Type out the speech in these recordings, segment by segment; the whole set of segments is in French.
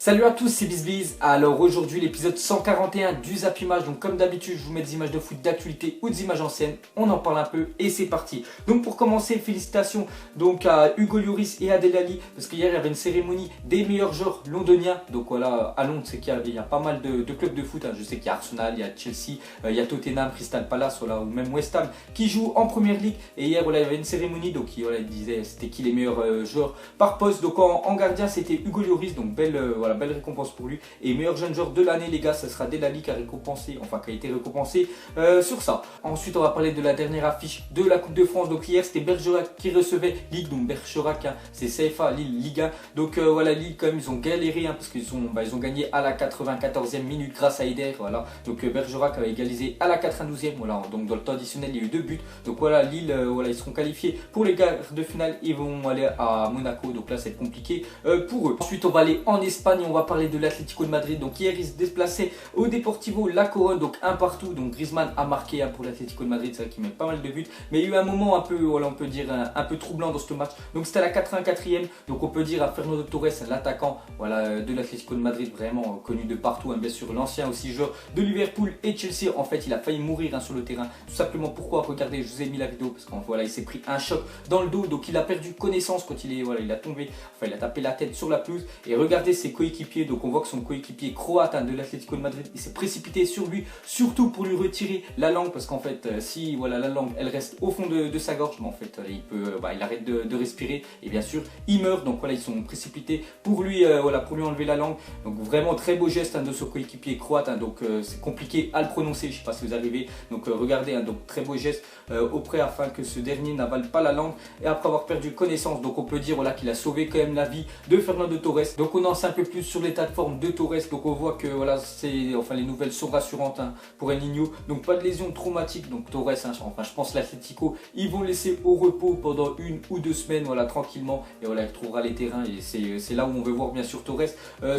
Salut à tous, c'est BizBiz. Alors aujourd'hui l'épisode 141 du Zap Image. Donc comme d'habitude je vous mets des images de foot d'actualité ou des images anciennes. On en parle un peu et c'est parti. Donc pour commencer, félicitations donc à Hugo Lloris et à Dele Alli. Parce qu'hier il y avait une cérémonie des meilleurs joueurs londoniens. Donc voilà, à Londres c'est qu'il y a pas mal de clubs de foot. Je sais qu'il y a Arsenal, il y a Chelsea, il y a Tottenham, Crystal Palace voilà, ou même West Ham qui jouent en Première Ligue. Et hier voilà, il y avait une cérémonie. Donc il disait c'était qui les meilleurs joueurs par poste. Donc en gardien c'était Hugo Lloris. Donc belle récompense pour lui. Et meilleur jeune joueur de l'année, les gars, ça sera Dele Alli qui a été récompensé sur ça. Ensuite, on va parler de la dernière affiche de la Coupe de France. Donc hier, c'était Bergerac qui recevait Lille. Donc Bergerac, c'est CFA, Lille, Ligue 1. Donc voilà, Lille, quand même, ils ont galéré parce qu'ils ils ont gagné à la 94e minute grâce à Eder. Voilà. Donc Bergerac a égalisé à la 92e. Voilà. Donc dans le temps additionnel, il y a eu 2 buts. Donc voilà, Lille, ils seront qualifiés pour les quarts de finale. Ils vont aller à Monaco. Donc là, c'est compliqué pour eux. Ensuite, on va aller en Espagne. On va parler de l'Atlético de Madrid. Donc hier, ils se déplaçaient au Deportivo La Corogne, donc un partout. Donc Griezmann a marqué pour l'Atlético de Madrid, c'est vrai qu'il met pas mal de buts. Mais il y a eu un moment un peu, on peut dire un peu troublant dans ce match. Donc c'était à la 84e. Donc on peut dire à Fernando Torres, l'attaquant de l'Atlético de Madrid, vraiment connu de partout. Bien sûr, l'ancien aussi joueur de Liverpool et Chelsea. En fait, il a failli mourir sur le terrain. Tout simplement pourquoi? Regardez, je vous ai mis la vidéo parce qu'il s'est pris un choc dans le dos. Donc il a perdu connaissance quand il a tombé. Enfin, il a tapé la tête sur la pelouse. Et regardez ses coéquipiers. Donc on voit que son coéquipier croate de l'Atlético de Madrid, il s'est précipité sur lui, surtout pour lui retirer la langue, parce qu'en fait, si la langue elle reste au fond de sa gorge, mais en fait, il arrête de respirer et bien sûr, il meurt. Donc voilà, ils sont précipités pour lui enlever la langue. Donc vraiment très beau geste de ce coéquipier croate. Donc c'est compliqué à le prononcer, je sais pas si vous arrivez. Donc regardez, donc très beau geste auprès afin que ce dernier n'avale pas la langue et après avoir perdu connaissance. Donc on peut dire qu'il a sauvé quand même la vie de Fernando Torres. Donc on en sait un peu plus sur l'état de forme de Torres. Donc on voit que les nouvelles sont rassurantes pour El Niño. Donc pas de lésion traumatique. Donc Torres, je pense l'Atlético, ils vont laisser au repos pendant 1 ou 2 semaines, tranquillement. Et il retrouvera les terrains. Et c'est là où on veut voir bien sûr Torres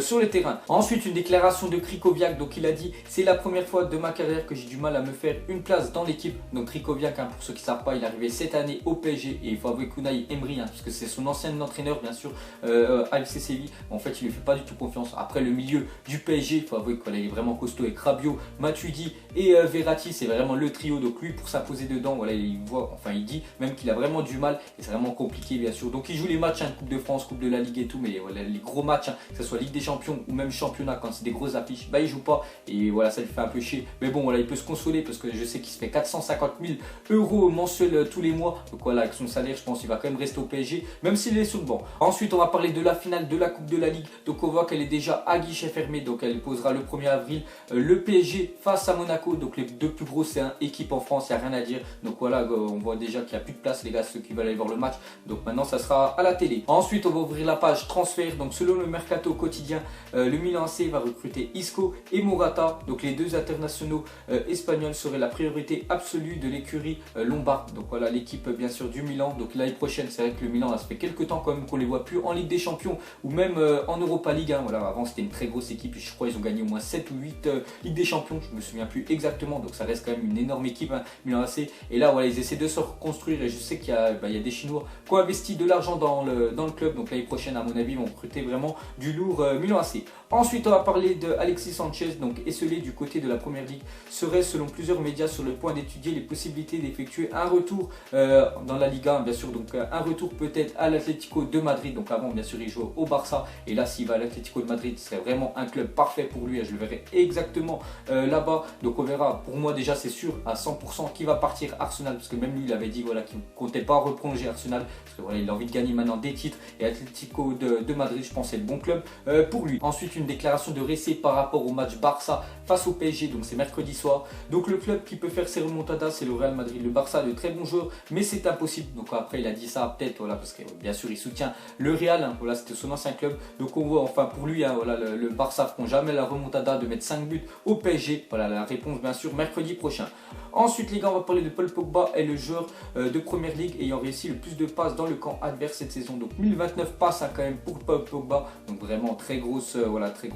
sur les terrains. Ensuite, une déclaration de Krychowiak. Donc il a dit: c'est la première fois de ma carrière que j'ai du mal à me faire une place dans l'équipe. Donc Krychowiak, pour ceux qui ne savent pas, il est arrivé cette année au PSG. Et il faut avouer qu'Unai Emery, puisque c'est son ancien entraîneur bien sûr à FC Séville. En fait, il ne lui fait pas du tout confiance. Après, le milieu du PSG, il faut avouer qu'il est vraiment costaud avec Rabiot, Matuidi et Verratti, c'est vraiment le trio. Donc lui, pour s'imposer dedans, il dit même qu'il a vraiment du mal et c'est vraiment compliqué bien sûr. Donc il joue les matchs, Coupe de France, Coupe de la Ligue et tout, mais les gros matchs, que ce soit Ligue des Champions ou même championnat, quand c'est des grosses affiches, il joue pas et ça lui fait un peu chier. Mais bon, il peut se consoler parce que je sais qu'il se fait 450 000 € mensuels tous les mois. Donc avec son salaire, je pense qu'il va quand même rester au PSG, même s'il est sur le banc. Ensuite, on va parler de la finale de la Coupe de la Ligue. Donc on voit qu'elle est déjà à guichet fermé. Donc elle posera le 1er avril le PSG face à Monaco. Donc les deux plus grosses équipes en France, il n'y a rien à dire. Donc voilà, on voit déjà qu'il n'y a plus de place les gars, ceux qui veulent aller voir le match. Donc maintenant ça sera à la télé. Ensuite, on va ouvrir la page transfert. Donc selon le mercato quotidien, le Milan AC va recruter Isco et Morata. Donc les deux internationaux espagnols seraient la priorité absolue de l'écurie lombarde. Donc voilà l'équipe bien sûr du Milan. Donc l'année prochaine, c'est vrai que le Milan, ça fait quelques temps quand même qu'on les voit plus en Ligue des Champions ou même en Europa League. Avant c'était une très grosse équipe, je crois ils ont gagné au moins 7 ou 8 Ligue des Champions, je me souviens plus exactement. Donc ça reste quand même une énorme équipe, Milan AC. Et là ils essaient de se reconstruire et je sais qu'il y a des Chinois qui ont investi de l'argent dans le club. Donc l'année prochaine à mon avis ils vont recruter vraiment du lourd Milan AC. Ensuite, on va parler de Alexis Sanchez, donc esselé du côté de la Première Ligue, serait selon plusieurs médias sur le point d'étudier les possibilités d'effectuer un retour dans la Liga, bien sûr. Donc un retour peut-être à l'Atlético de Madrid. Donc avant, bien sûr, il joue au Barça. Et là, s'il va à l'Atlético de Madrid, ce serait vraiment un club parfait pour lui. Et je le verrai exactement là-bas. Donc on verra. Pour moi, déjà, c'est sûr à 100% qu'il va partir Arsenal. Parce que même lui, il avait dit qu'il ne comptait pas reprolonger Arsenal. Parce que il a envie de gagner maintenant des titres. Et Atlético de Madrid, je pense, c'est le bon club pour lui. Ensuite, une déclaration de récit par rapport au match Barça face au PSG, donc c'est mercredi soir. Donc le club qui peut faire ses remontadas, c'est le Real Madrid. Le Barça, de très bons joueurs, mais c'est impossible. Donc après, il a dit ça peut-être, parce que bien sûr, il soutient le Real. C'était son ancien club. Donc on voit, pour lui, le Barça ne feront jamais la remontada de mettre 5 buts au PSG. Voilà la réponse, bien sûr, mercredi prochain. Ensuite, les gars, on va parler de Paul Pogba, est le joueur de Première Ligue ayant réussi le plus de passes dans le camp adverse cette saison. Donc 1029 passes quand même pour Paul Pogba. Donc vraiment très grosse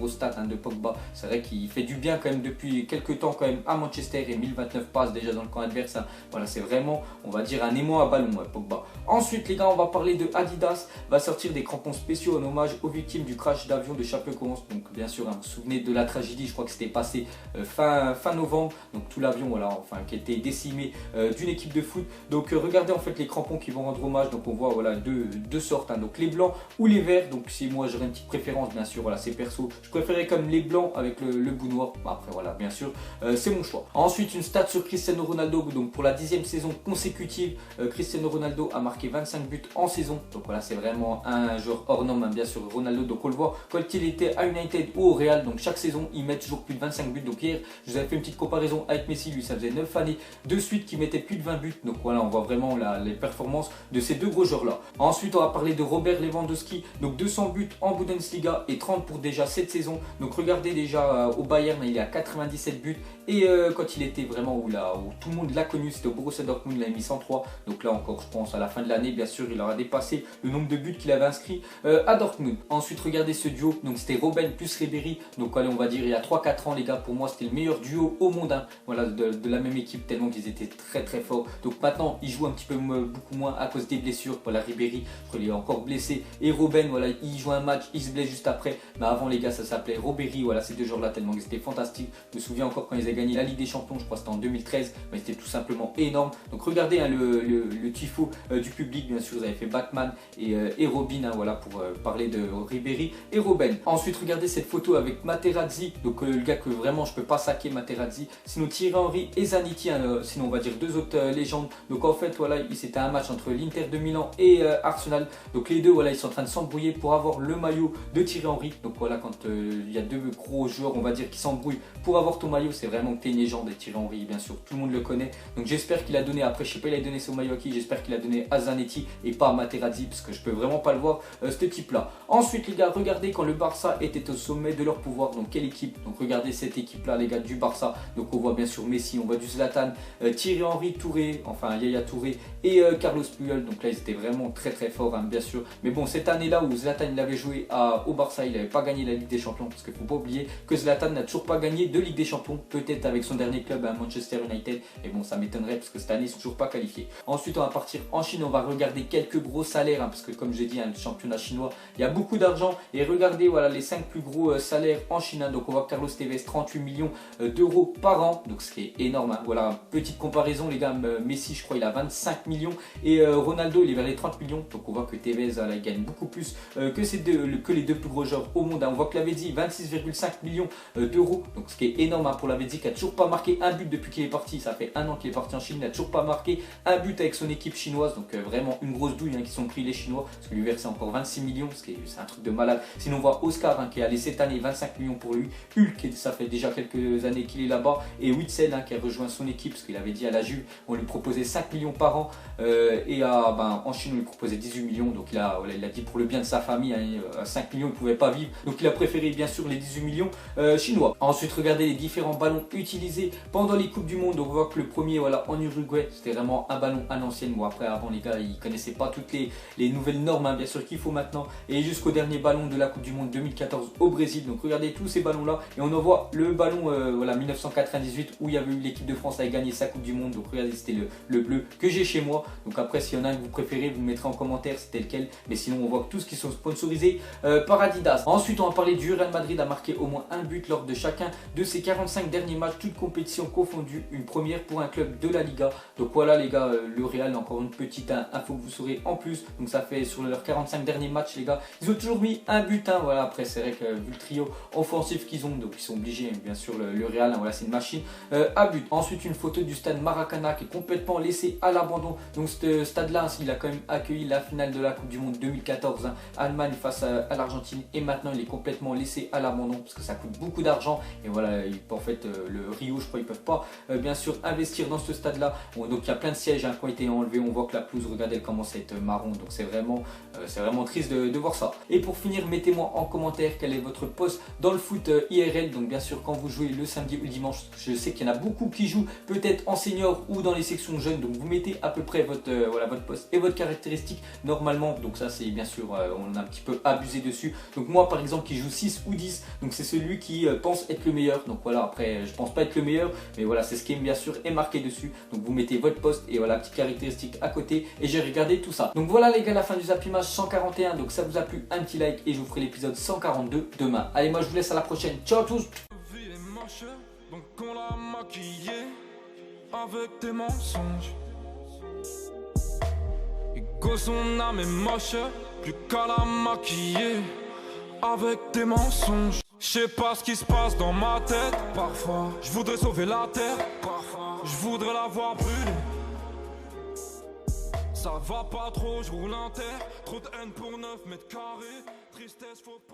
stat de Pogba. C'est vrai qu'il fait du bien quand même depuis quelques temps quand même à Manchester et 1029 passes déjà dans le camp adverse. C'est vraiment, on va dire, un aimant à ballon, Pogba. Ensuite, les gars, on va parler de Adidas. Va sortir des crampons spéciaux en hommage aux victimes du crash d'avion de Chapecoense. Donc bien sûr, hein, vous vous souvenez de la tragédie, je crois que c'était passé fin novembre. Donc tout l'avion, voilà, enfin qui était décimé d'une équipe de foot. Donc regardez en fait les crampons qui vont rendre hommage. Donc on voit voilà deux sortes, hein, donc les blancs ou les verts. Donc si moi j'aurais une petite préférence, bien sûr, voilà, c'est perso. Je préférais comme les blancs avec le bout noir. Bon, après voilà, bien sûr, c'est mon choix. Ensuite, une stat sur Cristiano Ronaldo. Donc pour la 10e saison consécutive, Cristiano Ronaldo a marqué 25 buts en saison. Donc voilà, c'est vraiment un joueur hors norme, hein, bien sûr, Ronaldo. Donc on le voit quand il était à United ou au Real. Donc chaque saison, il met toujours plus de 25 buts. Donc hier, je vous avais fait une petite comparaison avec Messi. Lui, ça faisait 9 années de suite qu'il mettait plus de 20 buts. Donc voilà, on voit vraiment les performances de ces deux gros joueurs-là. Ensuite, on va parler de Robert Lewandowski. Donc 200 buts en Bundesliga et 30 pour déjà cette saison. Donc regardez déjà au Bayern, il est à 97 buts. Et quand il était vraiment où tout le monde l'a connu, c'était au Borussia Dortmund, il a mis 103. Donc là encore, je pense à la fin de l'année, bien sûr, il aura dépassé le nombre de buts qu'il avait inscrit à Dortmund. Ensuite, regardez ce duo. Donc c'était Robben plus Ribéry. Donc allez, on va dire il y a 3-4 ans, les gars, pour moi, c'était le meilleur duo au monde. Hein, voilà, de la même équipe, tellement qu'ils étaient très très forts. Donc maintenant, ils jouent un petit peu beaucoup moins à cause des blessures. Voilà, Ribéry, je crois qu'il est encore blessé. Et Robben, voilà, il joue un match, il se blesse juste après. Mais avant, les gars, ça s'appelait Ribéry. Voilà, ces deux joueurs-là, tellement qu'ils étaient fantastiques. Je me souviens encore quand ils avaient gagné la Ligue des Champions, je crois que c'était en 2013. Mais c'était tout simplement énorme. Donc regardez hein, le tifo du public, bien sûr, vous avez fait Batman et Robin, hein, voilà, pour parler de Ribéry et Robben. Ensuite, regardez cette photo avec Materazzi. Donc le gars que vraiment je peux pas saquer, Materazzi. Sinon Thierry Henry et Zanetti, hein, sinon on va dire deux autres légendes. Donc en fait, voilà, c'était un match entre l'Inter de Milan et Arsenal. Donc les deux, voilà, ils sont en train de s'embrouiller pour avoir le maillot de Thierry Henry. Donc voilà, quand il y a deux gros joueurs, on va dire, qui s'embrouillent pour avoir ton maillot, c'est vraiment que tu es une légende. Et Thierry Henry, bien sûr, tout le monde le connaît. Donc j'espère qu'il a donné, après je sais pas, il a donné son maillot à qui, j'espère qu'il a donné à Zanetti et pas à Materazzi, parce que je peux vraiment pas le voir, ce type là. Ensuite les gars, regardez quand le Barça était au sommet de leur pouvoir, donc quelle équipe, donc regardez cette équipe là les gars du Barça. Donc on voit bien sûr Messi, on voit du Zlatan, Thierry Henry, Touré, enfin Yaya Touré et Carlos Puyol. Donc là ils étaient vraiment très très forts, hein, bien sûr. Mais bon, cette année là où Zlatan il avait joué au Barça, il n'avait pas gagné la Ligue des Champions, parce qu'il ne faut pas oublier que Zlatan n'a toujours pas gagné de Ligue des Champions, peut-être avec son dernier club à Manchester United. Et bon, ça m'étonnerait parce que cette année ils ne sont toujours pas qualifiés. Ensuite on va partir en Chine, on va regarder quelques gros salaires, hein, parce que comme j'ai dit, hein, le championnat chinois, il y a beaucoup d'argent. Et regardez voilà les 5 plus gros salaires en Chine, hein. Donc on voit Carlos Tevez 38 millions d'euros par an, donc ce qui est énorme, hein. Voilà, petite comparaison les gars, Messi je crois il a 25 millions et Ronaldo il est vers les 30 millions. Donc on voit que Tevez là, il gagne beaucoup plus que les deux plus gros joueurs au monde, hein. On voit que Lavezzi 26,5 millions d'euros, donc ce qui est énorme, hein, pour Lavezzi qui a toujours pas marqué un but depuis qu'il est parti. Ça fait un an qu'il est parti en Chine, il n'a toujours pas marqué un but avec son équipe chinoise. Donc vraiment une grosse douille, hein, qui sont pris les Chinois, parce que lui verser encore 26 millions, c'est un truc de malade. Sinon on voit Oscar, hein, qui est allé cette année 25 millions pour lui, Hulk, ça fait déjà quelques années qu'il est là-bas, et Witzel, hein, qui a rejoint son équipe, parce qu'il avait dit à la Juve on lui proposait 5 millions par an, et en Chine on lui proposait 18 millions. Donc il a dit pour le bien de sa famille, hein, à 5 millions il ne pouvait pas vivre, donc il a préféré bien sûr les 18 millions chinois. Ensuite regardez les différents ballons utilisés pendant les coupes du monde. Donc on voit que le premier, voilà, en Uruguay, c'était vraiment un ballon à l'ancienne. Bon après, avant les gars ils connaissaient pas toutes les nouvelles normes, hein, bien sûr, qu'il faut maintenant, et jusqu'au dernier ballon de la coupe du monde 2014 au Brésil. Donc regardez tous ces ballons là, et on en voit le ballon voilà 1998 où il y avait eu l'équipe de France à gagner sa coupe du monde. Donc regardez, c'était le bleu que j'ai chez moi. Donc après, s'il y en a un que vous préférez, vous me mettrez en commentaire c'était lequel, mais sinon on voit que tous qui sont sponsorisés par Adidas. Ensuite on va parler du Real Madrid, a marqué au moins un but lors de chacun de ses 45 derniers matchs, toutes compétitions confondues, une première pour un club de la Liga. Donc voilà les gars, le Real, encore une petite info que vous saurez en plus. Donc ça fait sur leurs 45 derniers matchs les gars, ils ont toujours mis un but, hein. Voilà, après c'est vrai que vu le trio offensif qu'ils ont, donc ils sont obligés, hein, bien sûr le Real, hein, voilà, c'est une machine à but. Ensuite une photo du stade Maracana qui est complètement laissé à l'abandon. Donc ce stade là, il a quand même accueilli la finale de la Coupe du Monde 2014, hein, Allemagne face à l'Argentine, et maintenant il est complètement laissé à l'abandon parce que ça coûte beaucoup d'argent. Et voilà, en fait le Rio, je crois, ils peuvent pas bien sûr investir dans ce stade là. Bon, donc il y a plein de sièges, hein, qui ont été enlevés. On voit que la pelouse, regardez, elle commence à être marron, donc c'est vraiment triste de voir ça. Et pour finir, mettez-moi en commentaire quel est votre poste dans le foot IRL. Donc bien sûr quand vous jouez le samedi ou le dimanche, je sais qu'il y en a beaucoup qui jouent peut-être en senior ou dans les sections jeunes, donc vous mettez à peu près votre poste et votre caractéristique normalement. Donc ça c'est bien sûr, on a un petit peu abusé dessus. Donc moi par exemple qui joue 6 ou 10, donc c'est celui qui pense être le meilleur. Donc voilà, après je pense pas être le meilleur, mais voilà, c'est ce qui est bien sûr est marqué dessus. Donc vous mettez votre poste et voilà, petite caractéristique à côté, et j'ai regardé tout ça. Donc voilà les gars, la fin du Zappimage 141. Donc ça vous a plu, un petit like et je vous ferai les l'épisode 142 demain. Allez, moi je vous laisse à la prochaine. Ciao à tous. Donc on l'a maquillé avec tes mensonges. Ego son âme est moche, plus qu'à la maquiller avec tes mensonges. Je sais pas ce qui se passe dans ma tête. Parfois, je voudrais sauver la terre. Parfois, je voudrais la voir brûler. Ça va pas trop, je roule en terre. Trop de haine pour 9 mètres carrés. Tristesse, faut pas.